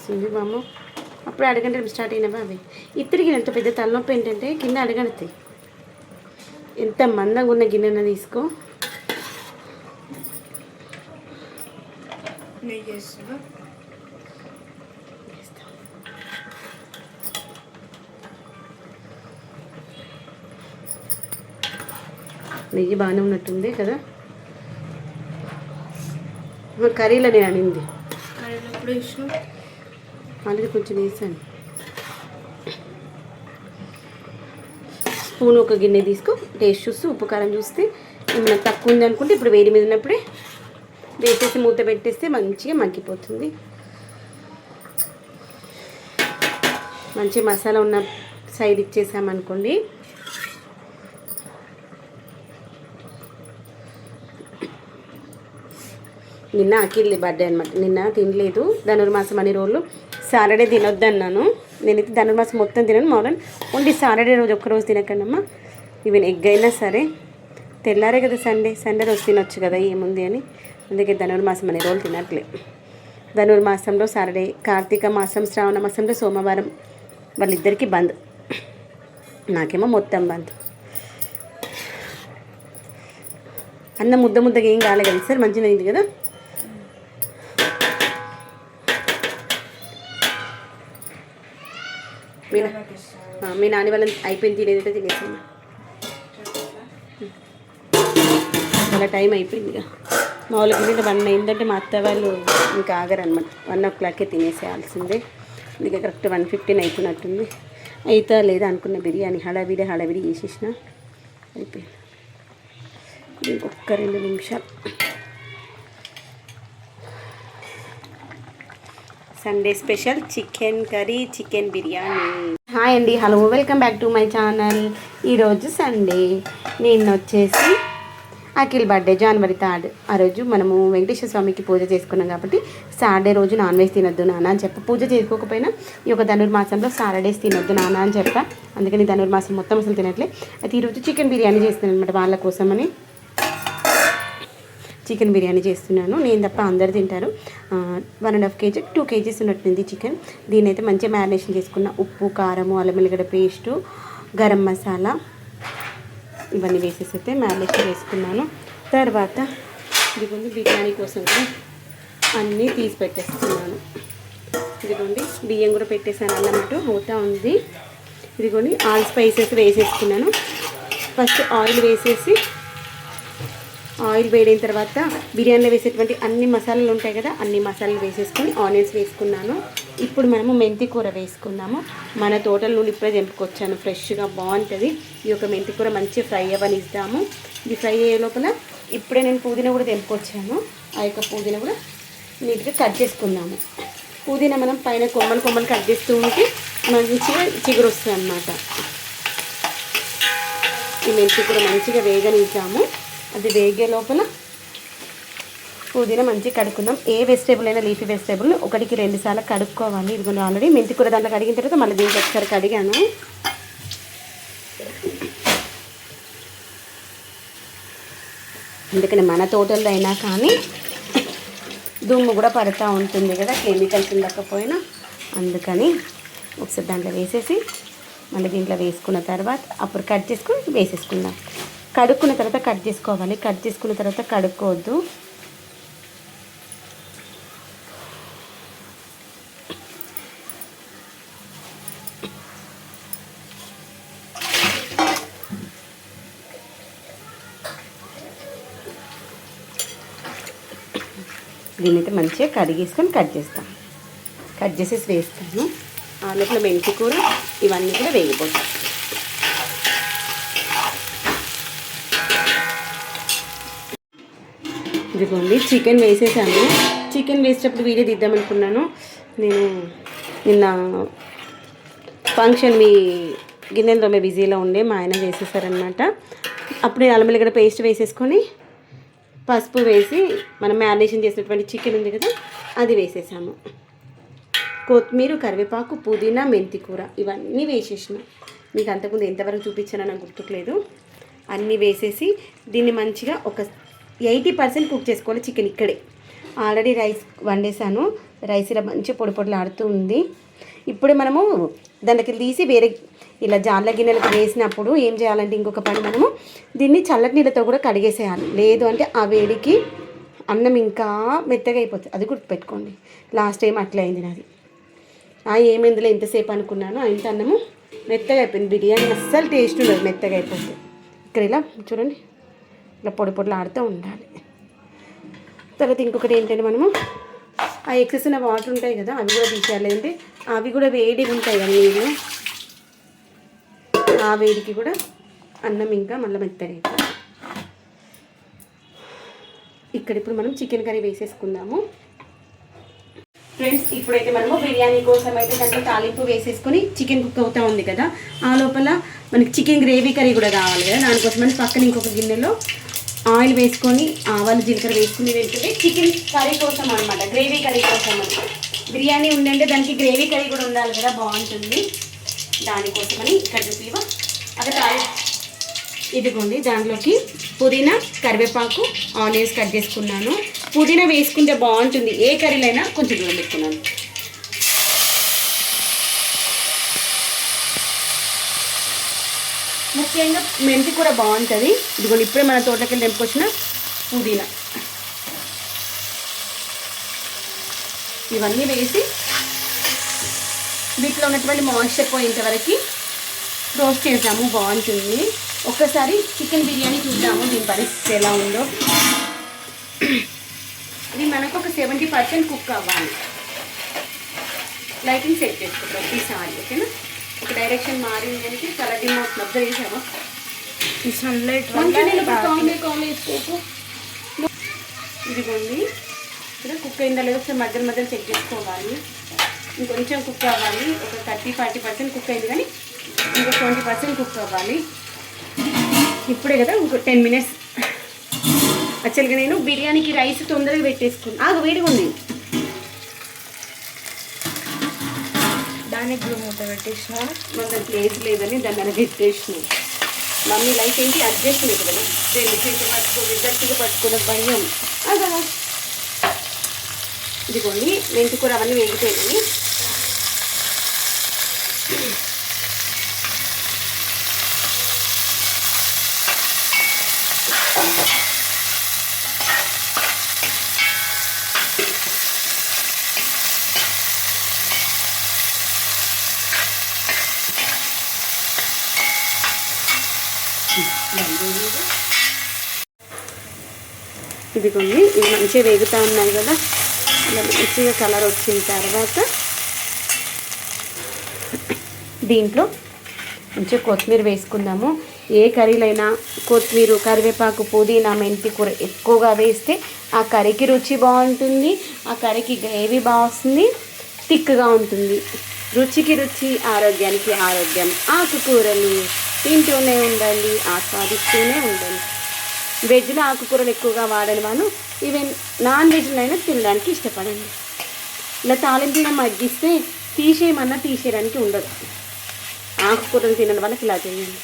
వస్తుంది మామ. అప్పుడు అడగంటే స్టార్ట్ అయినా అవి ఇద్దరికి ఎంత పెద్ద తలనొప్పి ఏంటంటే కింద అడగడతాయి. ఎంత మందంగా ఉన్న గిన్నెన తీసుకో. నెయ్యి బాగానే ఉన్నట్టుంది కదా. కర్రీలో నేను అనింది అందుకే కొంచెం వేసాను. స్పూన్ ఒక గిన్నె తీసుకో, టేస్ట్ చూస్తూ ఉప్పు కారం చూస్తే ఏమైనా తక్కువ ఉంది అనుకుంటే ఇప్పుడు వేడి మీద ఉన్నప్పుడే వేసేసి మూత పెట్టేస్తే మంచిగా మగ్గిపోతుంది. మంచి మసాలా ఉన్న సైడ్ ఇచ్చేసామనుకోండి నిన్న అఖిల్ బర్త్డే అనమాట. నిన్న తినలేదు ధనుర్మాసం అనే రోజులు. సాటర్డే తినొద్దన్నాను. నేనైతే ధనుర్మాసం మొత్తం తినను. మామూలు ఓన్లీ సాటర్డే రోజు ఒక్కరోజు తినకండమ్మా. ఈవెన్ ఎగ్ అయినా సరే తెల్లారే కదా సండే రోజు తినొచ్చు కదా ఏముంది అని. అందుకే ధనుర్మాసం అనే రోజులు తినట్లే. ధనుర్మాసంలో సాటర్డే, కార్తీక మాసం శ్రావణ మాసంలో సోమవారం వాళ్ళిద్దరికీ బంద్, నాకేమో మొత్తం బంద్. అన్న ముద్దగా ఏం కాలే కదా సార్, మంచిగా అయింది కదా. మీ నాని వాళ్ళని అయిపోయింది, తినేదైతే తినేసాను. చాలా టైం అయిపోయింది ఇక. మామూలుగా మీద 1 అయిందంటే మా అత్త వాళ్ళు ఇంకా ఆగరనమాట. 1 o'clock తినేసేయాల్సిందే. ఇంకా కరెక్ట్ 1:15 అయిపోయినట్టుంది. అయితే లేదా అనుకున్న బిర్యానీ హడావిడి చేసేసిన. అయిపోయింది. ఇంకొక 2 నిమిషాలు. Sunday special chicken curry, chicken biryani. Hi అండి, hello, welcome back to my channel. ఈరోజు సండే. నేను వచ్చేసి అఖిల్ బర్త్డే January 3rd. ఆ రోజు మనము వెంకటేశ్వర స్వామికి పూజ చేసుకున్నాం కాబట్టి సాటర్డే రోజు నాన్ వెజ్ తినొద్దు నాన్న అని చెప్ప. పూజ చేసుకోకపోయినా ఈ యొక్క ధనుర్మాసంలో సాటర్డేస్ తినొద్దు నాన్న అని చెప్ప. అందుకని ధనుర్మాసం మొత్తం అసలు తినట్లే. అయితే ఈరోజు చికెన్ బిర్యానీ చేస్తున్నాను అనమాట. వాళ్ళ కోసమని చికెన్ బిర్యానీ చేస్తున్నాను. నేను తప్ప అందరు తింటారు. 1.5 kg 2 kgs ఉన్నట్టుంది చికెన్. దీని అయితే మంచిగా మ్యారినేషన్ చేసుకున్న ఉప్పు, కారము, అల్లం వెల్లిగడ్డ పేస్టు, గరం మసాలా ఇవన్నీ వేసేసి అయితే మ్యారినేషన్ చేసుకున్నాను. తర్వాత ఇదిగోండి బిర్యానీ కోసం కూడా అన్నీ తీసి పెట్టేస్తున్నాను. ఇదిగోండి బియ్యం కూడా పెట్టేసాను, అన్నమాట అవుతా ఉంది. ఇదిగోండి ఆల్ స్పైసెస్ వేసేసుకున్నాను. ఫస్ట్ ఆయిల్ వేసేసి, ఆయిల్ వేడైన తర్వాత బిర్యానీలో వేసేటువంటి అన్ని మసాలాలు ఉంటాయి కదా, అన్ని మసాలాలు వేసేసుకొని ఆనియన్స్ వేసుకున్నాను. ఇప్పుడు మనము మెంతి కూర వేసుకుందాము. మన తోటల నుండి ఇప్పుడే తెంపుకొచ్చాను, ఫ్రెష్గా బాగుంటుంది. ఈ యొక్క మెంతి కూర మంచిగా ఫ్రై అవ్వనిద్దాము. ఇది ఫ్రై అయ్యే లోపల ఇప్పుడే నేను పుదీనా కూడా తెంపుకొచ్చాను. ఆ యొక్క పుదీనా కూడా నీట్గా కట్ చేసుకుందాము. పుదీనా మనం పైన కొమ్మలు కట్ చేస్తూ ఉంటే మంచిగా చిగురు వస్తుంది అన్నమాట. ఈ మెంతి కూర మంచిగా వేగనిద్దాము. అది వేగే లోపల పుదీనా మంచిగా కడుక్కుందాం. ఏ వెజిటేబుల్ అయినా లీఫీ వెజిటేబుల్ 1-2 సార్లు కడుక్కోవాలి. ఇదిగోండి ఆల్రెడీ మెంతి కూర దాంట్లో కడిగిన తర్వాత మళ్ళీ దీంట్లో ఒకసారి కడిగాను. అందుకని మన తోటల్లో అయినా కానీ దుమ్ము కూడా పడుతూ ఉంటుంది కదా, కెమికల్స్ ఉండకపోయినా. అందుకని ఒకసారి దాంట్లో వేసేసి మళ్ళీ దీంట్లో వేసుకున్న తర్వాత అప్పుడు కట్ చేసుకుని వేసేసుకుందాం. కడుక్కున్న తర్వాత కట్ చేసుకోవాలి, కట్ చేసుకున్న తర్వాత కడుక్కోవద్దు. దీన్నైతే మంచిగా కడిగేసుకొని కట్ చేస్తాం. కట్ చేసేసి వేస్తాను. ఆ లోపల మెంతి కూర ఇవన్నీ కూడా వేగిపోతాయి. ఇదిగోండి చికెన్ వేసేసాను. చికెన్ వేసేటప్పుడు వీడియో తీద్దామనుకున్నాను. నేను నిన్న ఫంక్షన్ మీ గిన్నెలతో బిజీలో ఉండే మా ఆయన చేసేసారనమాట. అప్పుడు నేను అల్లం వెల్లిగడ్డ పేస్ట్ వేసేసుకొని పసుపు వేసి మనం మ్యారినేషన్ చేసినటువంటి చికెన్ ఉంది కదా అది వేసేసాము. కొత్తిమీర, కరివేపాకు, పుదీనా, మెంతి కూర ఇవన్నీ వేసేసిన. మీకు అంతకుముందు ఎంతవరకు చూపించానో నాకు గుర్తుకులేదు. అన్నీ వేసేసి దీన్ని మంచిగా ఒక 80% కుక్ చేసుకోవాలి. చికెన్ ఇక్కడే ఆల్రెడీ రైస్ వండేసాను. రైస్ ఇలా మంచి పొడి పొడిలాడుతూ ఉంది. ఇప్పుడు మనము దానికి తీసి వేరే ఇలా జార్ల గిన్నెలకు వేసినప్పుడు ఏం చేయాలంటే ఇంకొక పని, మనము దీన్ని చల్లటి నీళ్ళతో కూడా కడిగేసేయాలి. లేదు అంటే ఆ వేడికి అన్నం ఇంకా మెత్తగా అయిపోతుంది. అది గుర్తుపెట్టుకోండి. లాస్ట్ టైం అట్లా అయింది నాది. ఏమైందిలో ఎంతసేపు అనుకున్నాను, ఇంత అన్నము మెత్తగా అయిపోయింది. బిర్యానీ అస్సలు టేస్ట్ ఉండదు మెత్తగా అయిపోతుంది. ఇక్కడ ఇలా చూడండి, ఇలా పొడి పొడిలు ఆడుతూ ఉండాలి. తర్వాత ఇంకొకటి ఏంటంటే మనము ఆ ఎక్సెస్ ఉన్న వాటర్ ఉంటాయి కదా, అవి కూడా తీసేయాలి. అంటే అవి కూడా వేడిగా ఉంటాయి కదా నీళ్ళు, ఆ వేడికి కూడా అన్నం ఇంకా మళ్ళీ మెత్తగా అయిపోతుంది. ఇక్కడ ఇప్పుడు మనం చికెన్ కర్రీ వేసేసుకుందాము ఫ్రెండ్స్. ఇప్పుడైతే మనము బిర్యానీ కోసం అయితే దాంట్లో తాలింపు వేసేసుకొని చికెన్ కుక్ అవుతూ ఉంది కదా, ఆ లోపల మనకి చికెన్ గ్రేవీ కర్రీ కూడా కావాలి కదా, దానికోసమని పక్కన ఇంకొక గిన్నెలో ఆయిల్ వేసుకొని ఆవాలు జీలకర్ర వేసుకుని వెళ్తుంది. చికెన్ కర్రీ కోసం అనమాట, గ్రేవీ కర్రీ కోసం అనమాట. బిర్యానీ ఉందంటే దానికి గ్రేవీ కర్రీ కూడా ఉండాలి కదా, బాగుంటుంది. దానికోసమని ఇక్కడ చూపివా అక్కడ ఇదిగోండి, దాంట్లోకి పుదీనా, కరివేపాకు, ఆనియన్స్ కట్ చేసుకున్నాను. పుదీనా వేసుకుంటే బాగుంటుంది, ఏ కర్రీలైనా కొంచెం దూరం పెట్టుకున్నాను. ముఖ్యంగా మెంతి కూర బాగుంటుంది. ఇదిగోండి, ఇప్పుడే మన తోటకి తెంపుకొచ్చిన పుదీనా, ఇవన్నీ వేసి వీటిలో ఉన్నటువంటి మాయిశ్చర్ పోయేంత వరకు రోస్ట్ చేసాము, బాగుంటుంది. ఒక్కసారి చికెన్ బిర్యానీ చూద్దాము దీని పరిస్థితి ఎలా ఉందో. ఇది మనకు ఒక 70% కుక్ అవ్వాలి. లైటింగ్ సెట్ చేసుకో ప్రతిసారి, ఓకేనా? ఒక డైరెక్షన్ మారింది దానికి కలర్ డిమ్ అవుతుంది. అబ్జర్వ్ చేసావా? ఈ సన్లైట్ వేసుకోకు. ఇదిగోండి, ఇక్కడ కుక్ అయిందా లేదో ఒకసారి మధ్య మధ్యలో చెక్ చేసుకోవాలి. ఇంకొంచెం కుక్ అవ్వాలి. ఒక 30-40% కుక్ అయింది, కానీ ఇంకో 20% కుక్ అవ్వాలి. ఇప్పుడే కదా, ఇంకో 10 minutes. యాక్చువల్గా నేను బిర్యానీకి రైస్ తొందరగా పెట్టేసుకున్నాను. వేడిగా ఉంది, దానికి కూడా మూత పెట్టేసిన. మన ప్లేస్ లేదని దాన్ని అలా పెట్టేసిన. మమ్మీ లైఫ్ ఏంటి అడ్జస్ట్ లేదు కదా, రెండు చేతులు పట్టుకోవాలి, గట్టిగా పట్టుకోవడం భయం. అదా ఇదిగోండి, మెంతి కూర అవన్నీ వేగిపోయినాయి. ఇదిగోండి, ఇవి మంచిగా వేగుతూ ఉన్నాయి కదా, ఇలా మంచిగా కలర్ వచ్చిన తర్వాత దీంట్లో మంచిగా కొత్తిమీర వేసుకుందాము. ఏ కర్రీలైనా కొత్తిమీర, కరివేపాకు, పుదీనా, మెంతి కూర ఎక్కువగా వేస్తే ఆ కర్రీకి రుచి బాగుంటుంది, ఆ కర్రీకి గ్రేవీ బాగుంటుంది, థిక్గా ఉంటుంది. రుచికి రుచి, ఆరోగ్యానికి ఆరోగ్యం. ఆకుకూరలు తింటూనే ఉండాలి, ఆస్వాదిస్తూనే ఉండాలి. వెజ్లో ఆకుకూరలు ఎక్కువగా వాడని వాళ్ళు ఈవెన్ నాన్ వెజ్లో అయినా తినడానికి ఇష్టపడండి. ఇలా తాలింపుగా మగ్గిస్తే తీసేయమన్నా తీసేయడానికి ఉండదు. ఆకుకూరలు తినని వాళ్ళకి ఇలా చేయండి.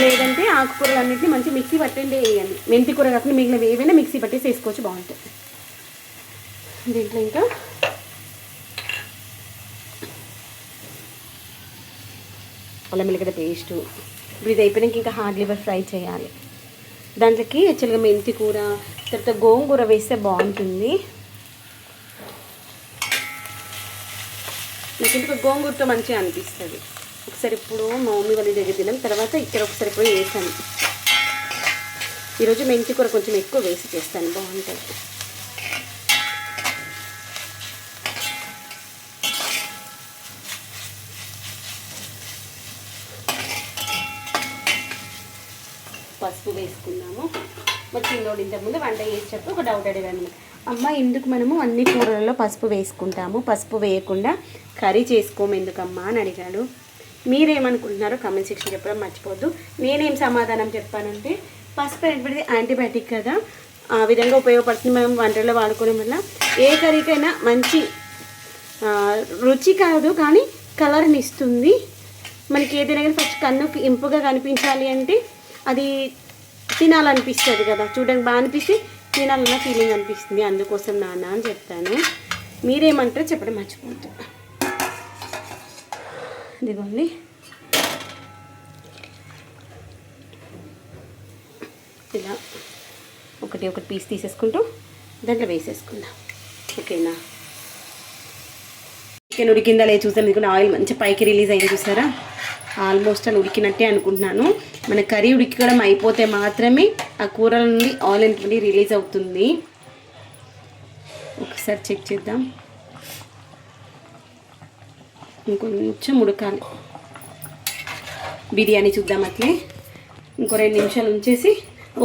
లేదంటే ఆకుకూరలు అన్నింటినీ మంచి మిక్సీ పట్టండి వేయండి. మెంతి కూర కాకుండా మిగిలిన ఏవైనా మిక్సీ పట్టేసి వేసుకోవచ్చు, బాగుంటుంది. దీంట్లో ఇంకా అల్లం వెల్లిగడ్డ పేస్టు. ఇప్పుడు ఇది అయిపోయినాక ఇంకా హార్డ్ లివర్ ఫ్రై చేయాలి. దాంట్లోకి యాక్చువల్గా మెంతి కూర, తర్వాత గోంగూర వేస్తే బాగుంటుంది. నాకు ఇంకొక గోంగూరతో మంచిగా అనిపిస్తుంది. ఒకసారి ఇప్పుడు మా మమ్మీ వాళ్ళ దగ్గర తిన్నాం, తర్వాత ఇక్కడ ఒకసారి పోయి వేసాను. ఈరోజు మెంతి కూర కొంచెం ఎక్కువ వేసి చేస్తాను, బాగుంటుంది. పసుపు వేసుకున్నాము. మా చిన్నోడు ఇంతకుముందు వంట చేసేటప్పుడు ఒక డౌట్ అడిగాను, అమ్మ ఎందుకు మనము అన్ని కూరలలో పసుపు వేసుకుంటాము, పసుపు వేయకుండా కర్రీ చేసుకోము ఎందుకమ్మా అని అడిగాడు. మీరేమనుకుంటున్నారో కామెంట్ సెక్షన్ చెప్పడం మర్చిపోద్దు. నేనేం సమాధానం చెప్పానంటే, పసుపు అనేటువంటిది యాంటీబయాటిక్ కదా, ఆ విధంగా ఉపయోగపడుతుంది. మనం వంటల్లో వాడుకోవడం వల్ల ఏ కర్రీకైనా మంచి రుచి కాదు కానీ కలర్ని ఇస్తుంది. మనకి ఏదైనా కానీ ఫస్ట్ కన్నుకి ఇంపుగా కనిపించాలి అంటే అది తినాలనిపిస్తుంది కదా, చూడడానికి బాగా అనిపిస్తే తినాలన్న ఫీలింగ్ అనిపిస్తుంది. అందుకోసం నాన్న అని చెప్తాను. మీరేమంటారో చెప్పడం మర్చిపోతుంది. ఇదిగోండి, ఇలా ఒకటి పీస్ తీసేసుకుంటూ దాంట్లో వేసేసుకుందాం. ఓకేనా? చికెన్ ఉడికిందా లేదు చూసాను. ఎందుకంటే ఆయిల్ మంచిగా పైకి రిలీజ్ అయింది చూసారా. ఆల్మోస్ట్ అని ఉడికినట్టే అనుకుంటున్నాను. మన కర్రీ ఉడికడం అయిపోతే మాత్రమే ఆ కూరల నుండి ఆయిల్ అనేది రిలీజ్ అవుతుంది. ఒకసారి చెక్ చేద్దాం. ఇంకొంచెం ఉడకాలి బిర్యానీ. చూద్దాం అట్లే ఇంకో 2 నిమిషాలు ఉంచేసి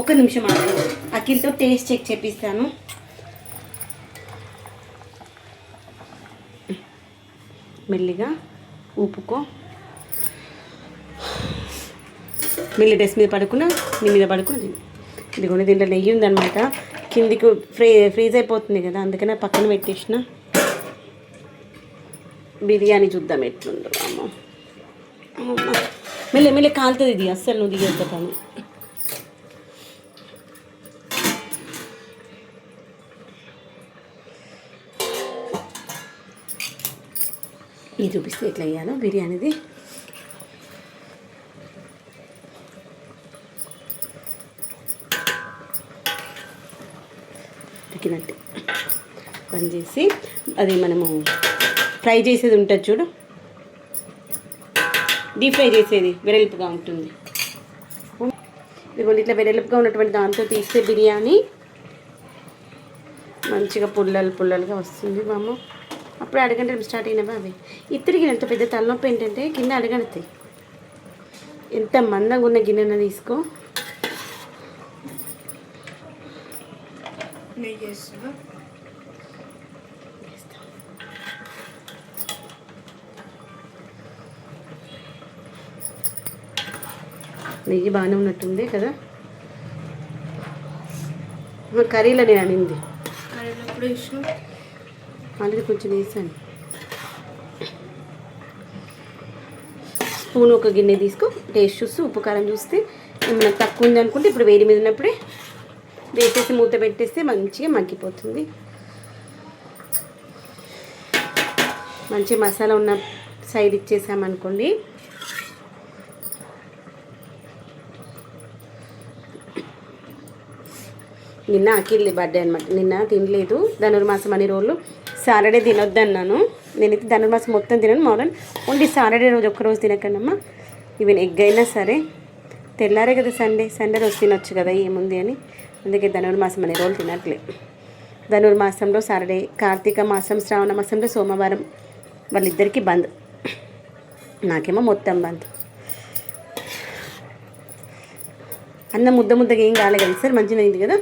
1 నిమిషం ఆగండి. అఖిల్తో టేస్ట్ చెక్ చేపిస్తాను. మెల్లిగా ఊపుకో. మెల్లి డ్రెస్ మీద పడుకున్నా, నీ మీద పడుకున్నా. ఇదిగోండి, దీంట్లో నెయ్యి ఉందన్నమాట. కిందికి ఫ్రీజ్ అయిపోతుంది కదా, అందుకనే పక్కన పెట్టేసిన. బిర్యానీ చూద్దాం ఎట్లుందో. అమ్మ మెల్లి కాలుతుంది ఇది, అస్సలు నువ్వు దిగొద్దు పని. ఇది చూపిస్తే ఎట్లా వేయాలో బిర్యానీది. ఉడికినట్టు బంద్ చేసి అది మనము ఫ్రై చేసేది ఉంటుంది చూడు, డీప్ ఫ్రై చేసేది వెడల్పుగా ఉంటుంది. ఇదిగోండి, ఇట్లా వెడల్పుగా ఉన్నటువంటి దాంతో తీస్తే బిర్యానీ మంచిగా పుల్లలుగా వస్తుంది. బామ్మ అప్పుడు అడగంటే స్టార్ట్ అయినవా అవి ఇద్దరికి. ఎంత పెద్ద తలనొప్పి ఏంటంటే కింద అడగడతాయి. ఎంత మందంగా ఉన్న గిన్నెన తీసుకో. నెయ్యి బాగానే ఉన్నట్టుంది కదా. కర్రీలో నేను అనింది ఆల్రెడీ కొంచెం వేసాను. స్పూన్ ఒక గిన్నె తీసుకో, టేస్ట్ చూస్తూ ఉప్పు కారం చూస్తే ఏమైనా తక్కువ ఉంది అనుకుంటే ఇప్పుడు వేడి మీద ఉన్నప్పుడే వేసేసి మూత పెట్టేస్తే మంచిగా మగ్గిపోతుంది. మంచి మసాలా ఉన్న సైడ్ ఇచ్చేసామనుకోండి. నిన్న అఖిల్ బర్త్డే అనమాట. నిన్న తినలేదు ధనుర్మాసం అన్ని రోజులు. సాటర్డే తినొద్దన్నాను. నేనైతే ధనుర్మాసం మొత్తం తినను. మార్నింగ్ ఓన్లీ సాటర్డే రోజు ఒక్కరోజు తినకనమ్మా. ఈవెన్ ఎగ్ అయినా సరే తెల్లారే కదా సండే రోజు తినొచ్చు కదా, ఏముంది అని. అందుకే ధనుర్మాసం అనే రోజులు తినట్లే. ధనుర్మాసంలో సాటర్డే, కార్తీక మాసం శ్రావణ మాసంలో సోమవారం వాళ్ళిద్దరికీ బంద్, నాకేమో మొత్తం బంద్. అన్న ముద్దగా ఏం కాలే కదా సార్, మంచిగా అయింది కదా.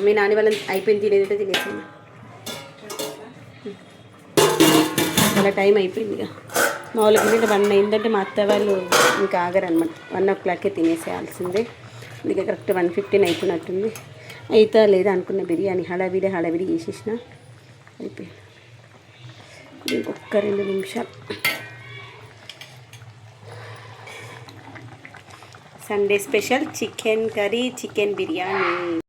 మీ నాని వాళ్ళని అయిపోయింది, తినేదైతే తినేసాను. చాలా టైం అయిపోయింది ఇక. మామూలుగా మీద 1 అయిందంటే మా అత్త వాళ్ళు ఇంకా ఆగరనమాట. 1 o'clockకే తినేసేయాల్సిందే. ఇక కరెక్ట్ 1:15 అయిపోయినట్టుంది. అవుతా లేదా అనుకున్న బిర్యానీ హడావిడి చేసేసిన. అయిపోయింది. ఇంకొక 2 నిమిషాలు. Sunday special chicken curry, chicken biryani.